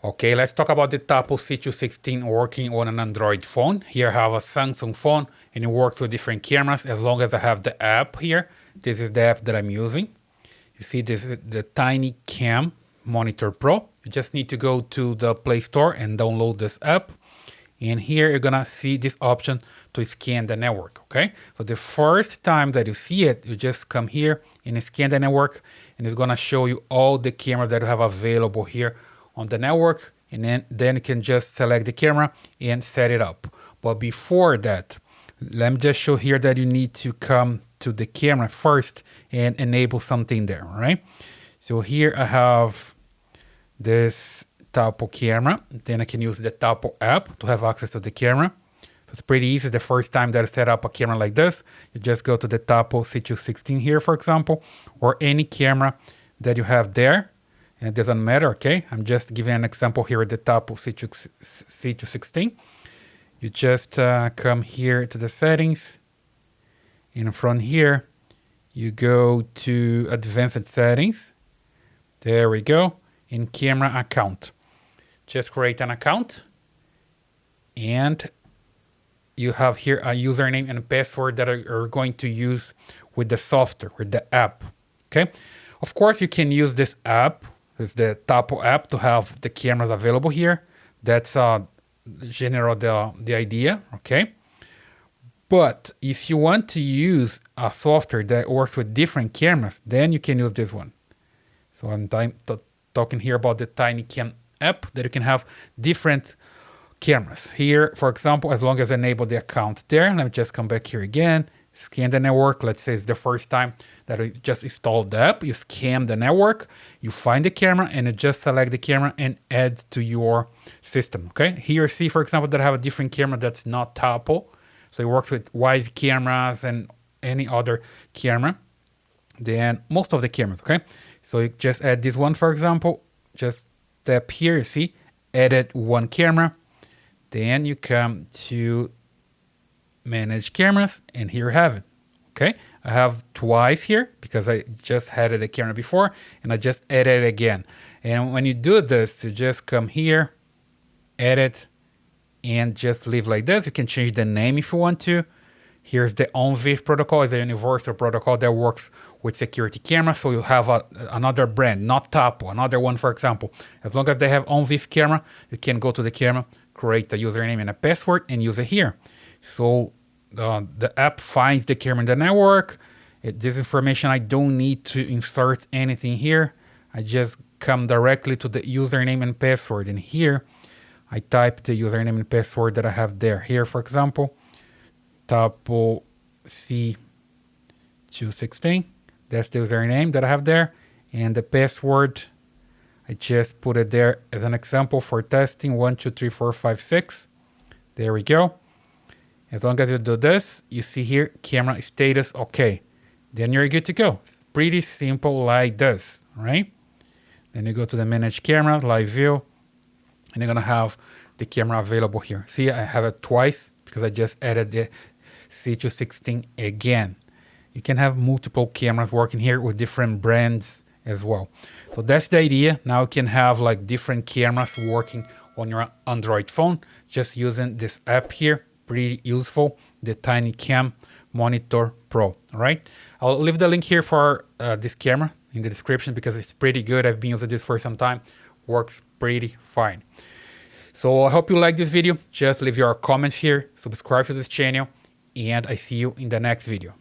Okay, let's talk about the Tapo C216 working on an Android phone. Here I have a Samsung phone and it works with different cameras as long as I have the app here. This is the app that I'm using. You see this is the TinyCam Monitor Pro. You just need to go to the Play Store and download this app. And here you're gonna see this option to scan the network, okay? So the first time that you see it, you just come here and scan the network and it's gonna show you all the cameras that you have available here on the network, and then you can just select the camera and set it up. But before that, let me just show here that you need to come to the camera first and enable something there, right? So here I have this Tapo camera. Then I can use the Tapo app to have access to the camera. So it's pretty easy. The first time that I set up a camera like this, you just go to the Tapo C216 here, for example, or any camera that you have there. And it doesn't matter, okay? I'm just giving an example here at the Tapo C216. You just come here to the settings. And from here, you go to advanced settings. There we go. In camera account. Just create an account. And you have here a username and a password that are going to use with the software, with the app, okay? Of course, you can use this app. It's the Tapo app to have the cameras available here. That's general the idea, okay? But if you want to use a software that works with different cameras, then you can use this one. So I'm talking here about the TinyCam app that you can have different cameras. Here, for example, as long as I enable the account there, let me just come back here again, scan the network. Let's say it's the first time that you just installed the app. You scan the network, you find the camera, and you just select the camera and add to your system, okay? Here you see, for example, that I have a different camera that's not Tapo. So it works with Wyze cameras and any other camera. Then most of the cameras, okay? So you just add this one, for example. Just tap here, you see, added one camera. Then you come to manage cameras, and here you have it, okay? I have twice here because I just had the camera before and I just added it again. And when you do this, you just come here, edit, and just leave like this. You can change the name if you want to. Here's the Eufy protocol. It's a universal protocol that works with security cameras. So you have another brand, not Tapo, another one, for example. As long as they have Eufy camera, you can go to the camera, create a username and a password, and use it here. So the app finds the camera in the network. This information, I don't need to insert anything here. I just come directly to the username and password. And here, I type the username and password that I have there. Here, for example, Tapo C216. That's the username that I have there. And the password, I just put it there as an example for testing. 1, 2, 3, 4, 5, 6. There we go. As long as you do this, you see here, camera status okay. Then you're good to go. It's pretty simple like this, right? Then you go to the manage camera, live view, and you're gonna have the camera available here. See, I have it twice because I just added the C216 again. You can have multiple cameras working here with different brands as well. So that's the idea. Now you can have like different cameras working on your Android phone just using this app here. Pretty useful, the TinyCam Monitor Pro, all right? I'll leave the link here for this camera in the description because it's pretty good. I've been using this for some time. Works pretty fine. So I hope you like this video. Just leave your comments here, subscribe to this channel, and I see you in the next video.